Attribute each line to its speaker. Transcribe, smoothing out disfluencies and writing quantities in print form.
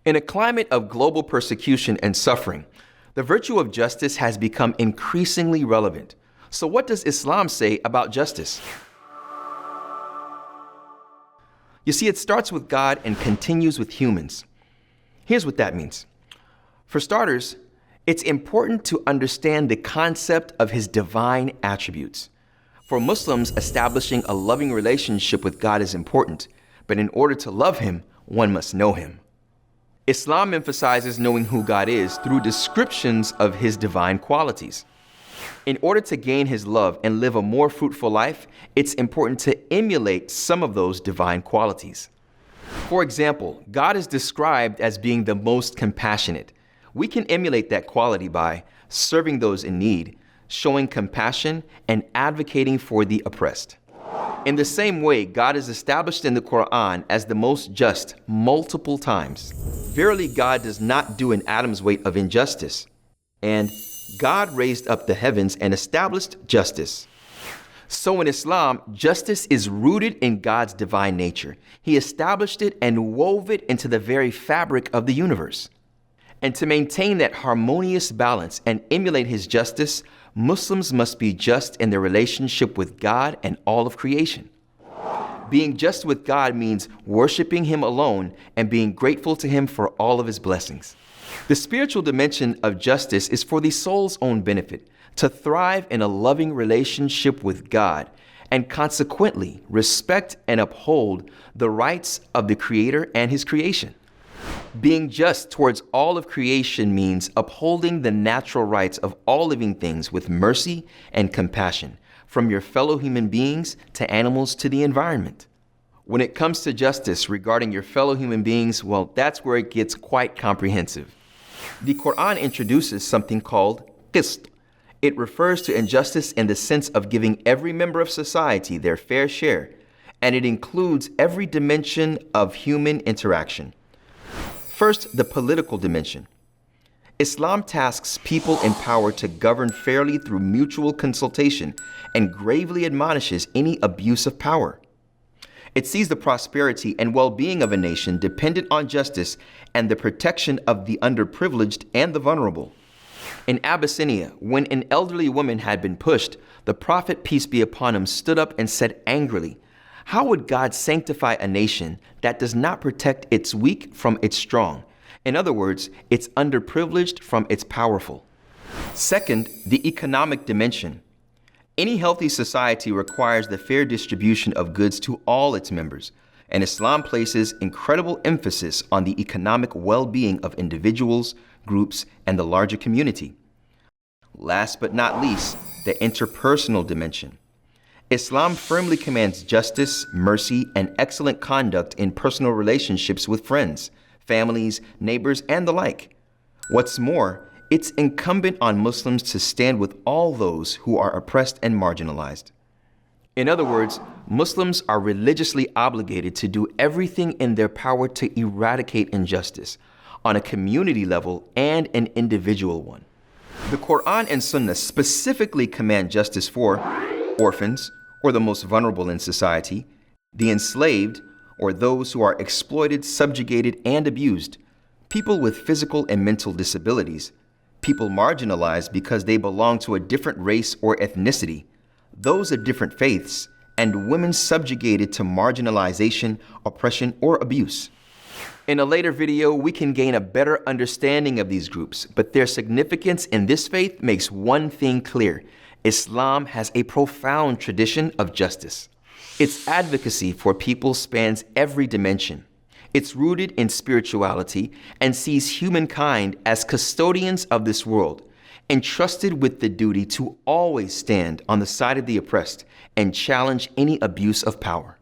Speaker 1: In a climate of global persecution and suffering, the virtue of justice has become increasingly relevant. So what does Islam say about justice? You see, it starts with God and continues with humans. Here's what that means. For starters, it's important to understand the concept of his divine attributes. For Muslims, establishing a loving relationship with God is important, but in order to love him, one must know him. Islam emphasizes knowing who God is through descriptions of his divine qualities. In order to gain his love and live a more fruitful life, it's important to emulate some of those divine qualities. For example, God is described as being the most compassionate. We can emulate that quality by serving those in need, showing compassion, and advocating for the oppressed. In the same way, God is established in the Quran as the most just multiple times. Verily, God does not do an atom's weight of injustice. And God raised up the heavens and established justice. So in Islam, justice is rooted in God's divine nature. He established it and wove it into the very fabric of the universe. And to maintain that harmonious balance and emulate his justice, Muslims must be just in their relationship with God and all of creation. Being just with God means worshiping him alone and being grateful to him for all of his blessings. The spiritual dimension of justice is for the soul's own benefit, to thrive in a loving relationship with God and consequently respect and uphold the rights of the Creator and his creation. Being just towards all of creation means upholding the natural rights of all living things with mercy and compassion, from your fellow human beings to animals to the environment. When it comes to justice regarding your fellow human beings, well, that's where it gets quite comprehensive. The Quran introduces something called qist. It refers to injustice in the sense of giving every member of society their fair share, and it includes every dimension of human interaction. First, the political dimension. Islam tasks people in power to govern fairly through mutual consultation and gravely admonishes any abuse of power. It sees the prosperity and well-being of a nation dependent on justice and the protection of the underprivileged and the vulnerable. In Abyssinia, when an elderly woman had been pushed, the Prophet, peace be upon him, stood up and said angrily, "How would God sanctify a nation that does not protect its weak from its strong? In other words, its underprivileged from its powerful." Second, the economic dimension. Any healthy society requires the fair distribution of goods to all its members, and Islam places incredible emphasis on the economic well-being of individuals, groups, and the larger community. Last but not least, the interpersonal dimension. Islam firmly commands justice, mercy, and excellent conduct in personal relationships with friends, families, neighbors, and the like. What's more, it's incumbent on Muslims to stand with all those who are oppressed and marginalized. In other words, Muslims are religiously obligated to do everything in their power to eradicate injustice on a community level and an individual one. The Quran and Sunnah specifically command justice for orphans, or the most vulnerable in society, the enslaved, or those who are exploited, subjugated, and abused, people with physical and mental disabilities, people marginalized because they belong to a different race or ethnicity, those of different faiths, and women subjugated to marginalization, oppression, or abuse. In a later video, we can gain a better understanding of these groups, but their significance in this faith makes one thing clear. Islam has a profound tradition of justice. Its advocacy for people spans every dimension. It's rooted in spirituality and sees humankind as custodians of this world, entrusted with the duty to always stand on the side of the oppressed and challenge any abuse of power.